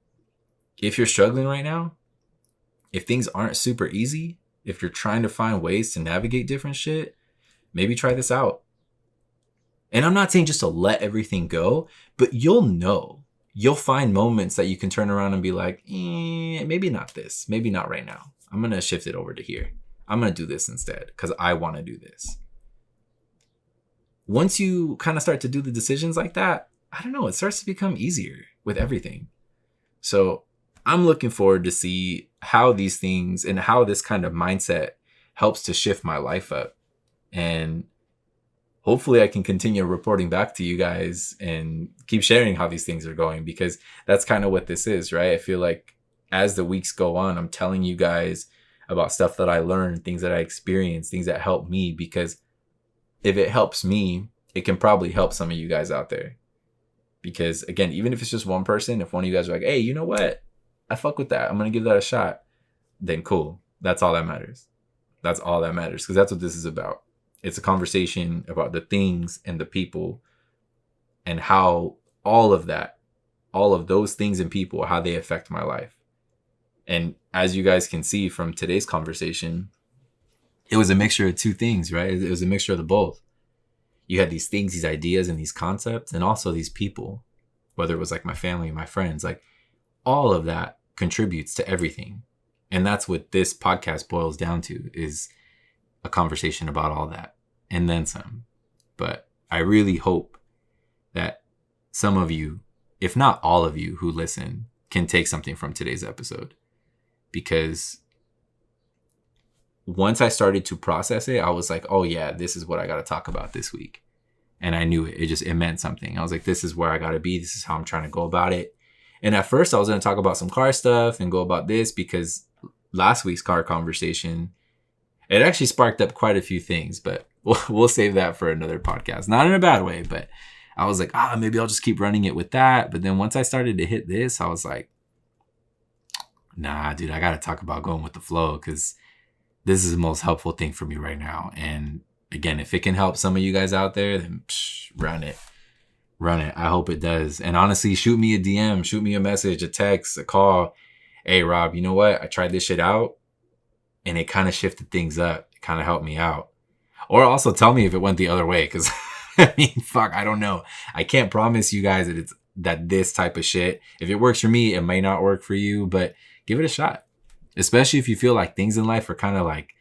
S1: if you're struggling right now, if things aren't super easy, if you're trying to find ways to navigate different shit, maybe try this out. And I'm not saying just to let everything go, but you'll find moments that you can turn around and be like, maybe not this, maybe not right now. I'm going to shift it over to here. I'm going to do this instead because I want to do this. Once you kind of start to do the decisions like that, I don't know, it starts to become easier with everything. So I'm looking forward to see how these things and how this kind of mindset helps to shift my life up. And hopefully I can continue reporting back to you guys and keep sharing how these things are going, because that's kind of what this is, right? I feel like as the weeks go on, I'm telling you guys about stuff that I learned, things that I experienced, things that help me, because if it helps me, it can probably help some of you guys out there. Because again, even if it's just one person, if one of you guys are like, hey, you know what? I fuck with that. I'm going to give that a shot. Then cool. That's all that matters. That's all that matters. Because that's what this is about. It's a conversation about the things and the people and how all of those things and people, how they affect my life. And as you guys can see from today's conversation, it was a mixture of two things, right? It was a mixture of the both. You had these things, these ideas, and these concepts, and also these people, whether it was like my family, my friends, like all of that contributes to everything. And that's what this podcast boils down to, is a conversation about all that and then some. But I really hope that some of you, if not all of you who listen, can take something from today's episode. Because once I started to process it, I was like, oh yeah, this is what I got to talk about this week. And I knew it. It meant something. I was like, this is where I got to be. This is how I'm trying to go about it. And at first I was going to talk about some car stuff and go about this, because last week's car conversation, it actually sparked up quite a few things, but we'll save that for another podcast. Not in a bad way, but I was like, maybe I'll just keep running it with that. But then once I started to hit this, I was like, nah, dude, I got to talk about going with the flow, because this is the most helpful thing for me right now. And again, if it can help some of you guys out there, then run it. Run it. I hope it does. And honestly, shoot me a DM, shoot me a message, a text, a call. Hey, Rob, you know what? I tried this shit out and it kind of shifted things up. It kind of helped me out. Or also tell me if it went the other way, because I mean, fuck, I don't know. I can't promise you guys that this type of shit, if it works for me, it may not work for you, but give it a shot. Especially if you feel like things in life are kind of like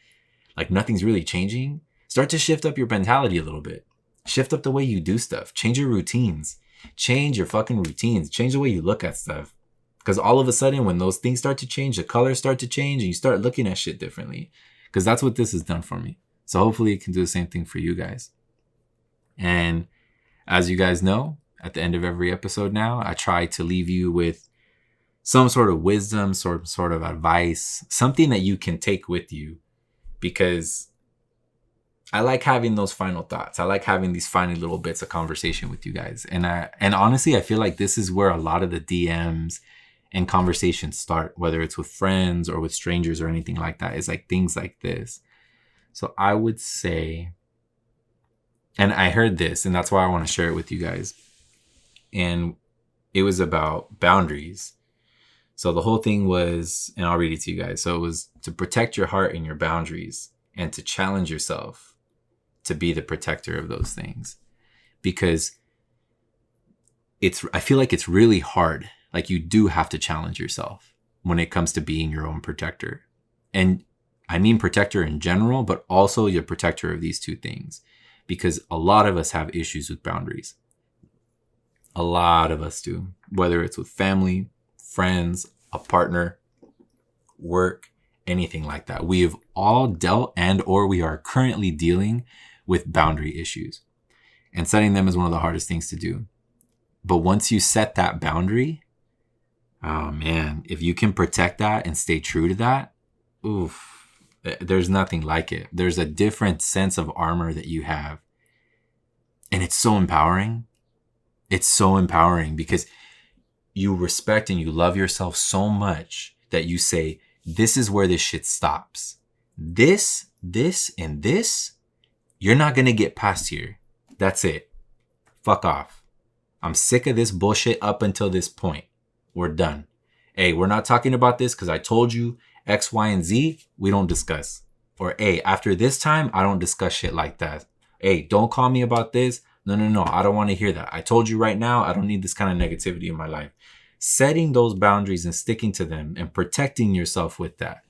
S1: nothing's really changing. Start to shift up your mentality a little bit. Shift up the way you do stuff. Change your routines. Change your fucking routines. Change the way you look at stuff. Because all of a sudden, when those things start to change, the colors start to change, and you start looking at shit differently. Because that's what this has done for me. So hopefully it can do the same thing for you guys. And as you guys know, at the end of every episode now, I try to leave you with some sort of wisdom, sort of advice, something that you can take with you, because I like having those final thoughts. I like having these final little bits of conversation with you guys. And honestly, I feel like this is where a lot of the DMs and conversations start, whether it's with friends or with strangers or anything like that. It's like things like this. So I would say, and I heard this, and that's why I want to share it with you guys. And it was about boundaries. So the whole thing was, and I'll read it to you guys. So it was to protect your heart and your boundaries, and to challenge yourself to be the protector of those things. Because I feel like it's really hard. Like, you do have to challenge yourself when it comes to being your own protector. And I mean protector in general, but also your protector of these two things. Because a lot of us have issues with boundaries. A lot of us do. Whether it's with family, friends, a partner, work, anything like that. We have all dealt or we are currently dealing with boundary issues. And setting them is one of the hardest things to do. But once you set that boundary, oh man, if you can protect that and stay true to that, oof, there's nothing like it. There's a different sense of armor that you have. And it's so empowering. It's so empowering because you respect and you love yourself so much that you say, this is where this shit stops. This, and this, you're not going to get past here. That's it. Fuck off. I'm sick of this bullshit up until this point. We're done. Hey, we're not talking about this because I told you X, Y, and Z, we don't discuss. Or, hey, after this time, I don't discuss shit like that. Hey, don't call me about this. No. I don't want to hear that. I told you right now, I don't need this kind of negativity in my life. Setting those boundaries and sticking to them and protecting yourself with that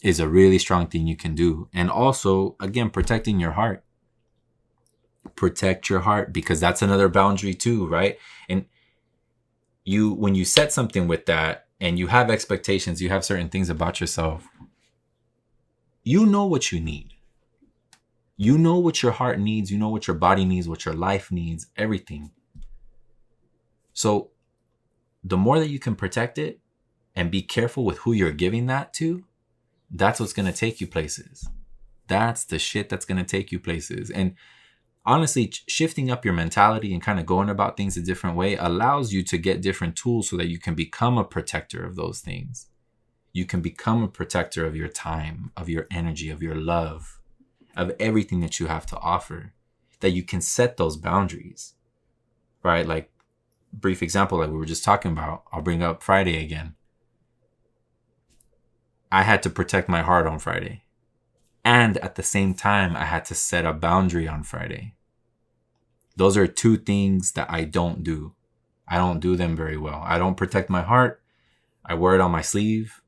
S1: is a really strong thing you can do. And also, again, protecting your heart. Protect your heart, because that's another boundary too, right? And when you set something with that and you have expectations, you have certain things about yourself, you know what you need. You know what your heart needs. You know what your body needs, what your life needs, everything. So the more that you can protect it and be careful with who you're giving that to, that's what's going to take you places. That's the shit that's going to take you places. And honestly, shifting up your mentality and kind of going about things a different way allows you to get different tools so that you can become a protector of those things. You can become a protector of your time, of your energy, of your love, of everything that you have to offer, that you can set those boundaries, right? Like, brief example, like we were just talking about, I'll bring up Friday again. I had to protect my heart on Friday. And at the same time, I had to set a boundary on Friday. Those are two things that I don't do. I don't do them very well. I don't protect my heart. I wear it on my sleeve.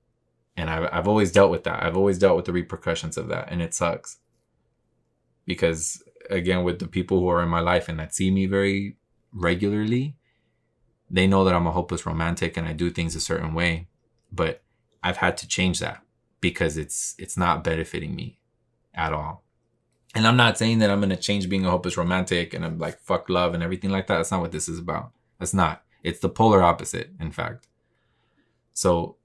S1: And I've always dealt with that. I've always dealt with the repercussions of that. And it sucks. Because, again, with the people who are in my life and that see me very regularly, they know that I'm a hopeless romantic and I do things a certain way. But I've had to change that because it's not benefiting me at all. And I'm not saying that I'm going to change being a hopeless romantic and I'm like, fuck love and everything like that. That's not what this is about. That's not. It's the polar opposite, in fact. So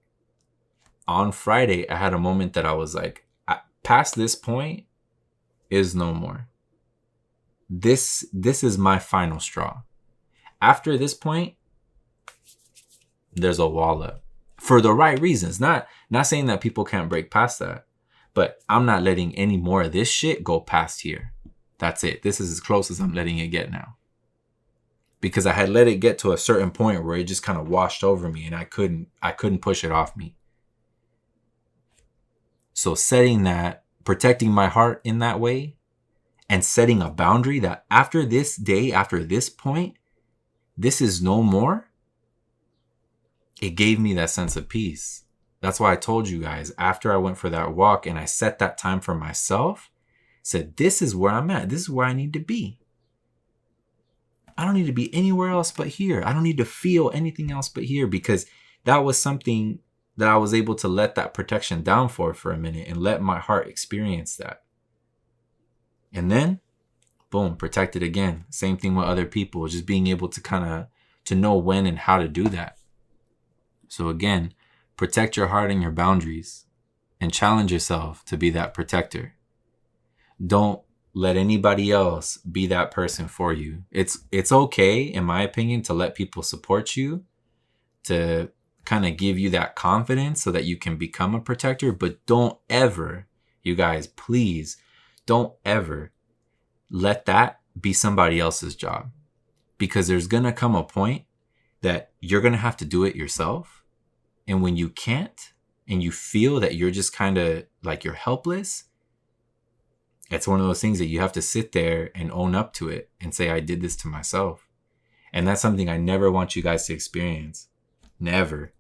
S1: on Friday, I had a moment that I was like, past this point is no more. This is my final straw. After this point, there's a wall up. For the right reasons. Not saying that people can't break past that. But I'm not letting any more of this shit go past here. That's it. This is as close as I'm letting it get now. Because I had let it get to a certain point where it just kind of washed over me and I couldn't push it off me. So setting that, protecting my heart in that way, and setting a boundary that after this day, after this point, this is no more, it gave me that sense of peace. That's why I told you guys, after I went for that walk and I set that time for myself, said, this is where I'm at. This is where I need to be. I don't need to be anywhere else but here. I don't need to feel anything else but here, because that was something that I was able to let that protection down for a minute and let my heart experience that. And then, boom, protected again. Same thing with other people, just being able to to know when and how to do that. So again, protect your heart and your boundaries and challenge yourself to be that protector. Don't let anybody else be that person for you. It's okay, in my opinion, to let people support you, to kind of give you that confidence so that you can become a protector. But don't ever, you guys, please, don't ever let that be somebody else's job. Because there's going to come a point that you're going to have to do it yourself. And when you can't, and you feel that you're just kind of like you're helpless, it's one of those things that you have to sit there and own up to it and say, I did this to myself. And that's something I never want you guys to experience. Never.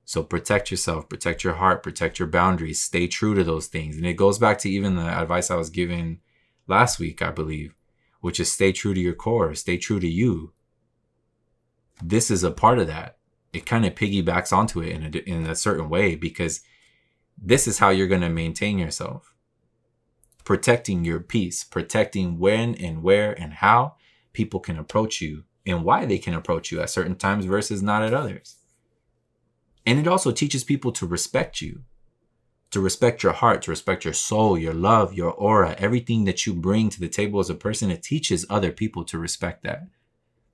S1: So protect yourself, protect your heart, protect your boundaries, stay true to those things. And it goes back to even the advice I was given last week, I believe, which is stay true to your core, stay true to you. This is a part of that. It kind of piggybacks onto it in a certain way, because this is how you're going to maintain yourself. Protecting your peace, protecting when and where and how people can approach you and why they can approach you at certain times versus not at others. And it also teaches people to respect you, to respect your heart, to respect your soul, your love, your aura, everything that you bring to the table as a person. It teaches other people to respect that.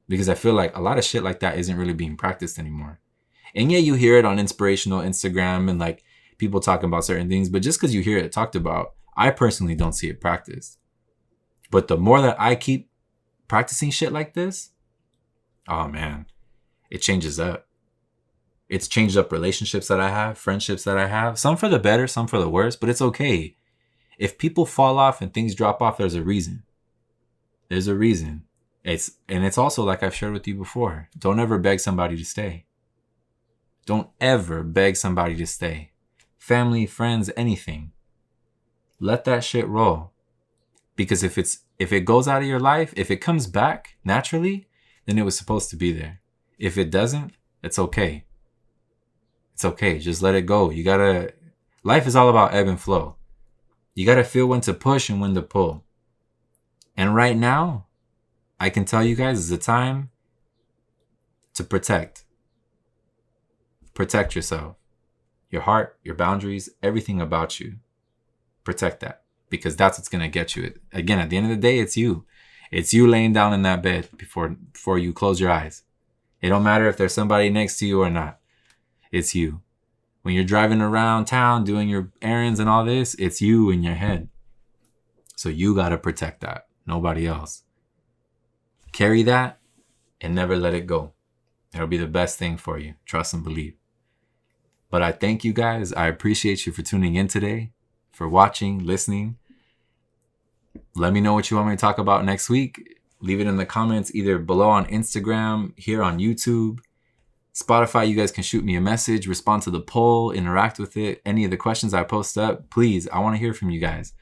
S1: Because I feel like a lot of shit like that isn't really being practiced anymore. And yeah, you hear it on inspirational Instagram and like people talking about certain things, but just because you hear it talked about, I personally don't see it practiced. But the more that I keep practicing shit like this, oh man, it changes up. It's changed up relationships that I have, friendships that I have, some for the better, some for the worse, but it's okay. If people fall off and things drop off, there's a reason. There's a reason. It's also like I've shared with you before. Don't ever beg somebody to stay. Don't ever beg somebody to stay. Family, friends, anything. Let that shit roll. Because if it goes out of your life, if it comes back naturally, then it was supposed to be there. If it doesn't, it's okay. It's okay. Just let it go. Life is all about ebb and flow. You gotta feel when to push and when to pull. And right now, I can tell you guys, it's a time to protect. Protect yourself. Your heart, your boundaries, everything about you. Protect that. Because that's what's going to get you. Again, at the end of the day, it's you. It's you laying down in that bed before you close your eyes. It don't matter if there's somebody next to you or not. It's you. When you're driving around town doing your errands and all this, it's you in your head. So you got to protect that. Nobody else. Carry that and never let it go. It'll be the best thing for you. Trust and believe. But I thank you guys. I appreciate you for tuning in today, for watching, listening. Let me know what you want me to talk about next week. Leave it in the comments either below on Instagram, here on YouTube. Spotify, you guys can shoot me a message, respond to the poll, interact with it. Any of the questions I post up, please, I want to hear from you guys.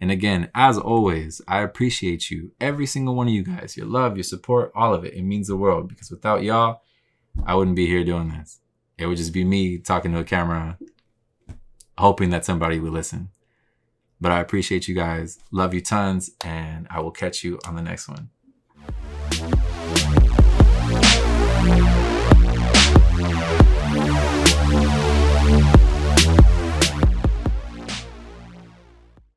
S1: And again, as always, I appreciate you. Every single one of you guys. Your love, your support, all of it. It means the world. Because without y'all, I wouldn't be here doing this. It would just be me talking to a camera, hoping that somebody would listen. But I appreciate you guys. Love you tons. And I will catch you on the next one.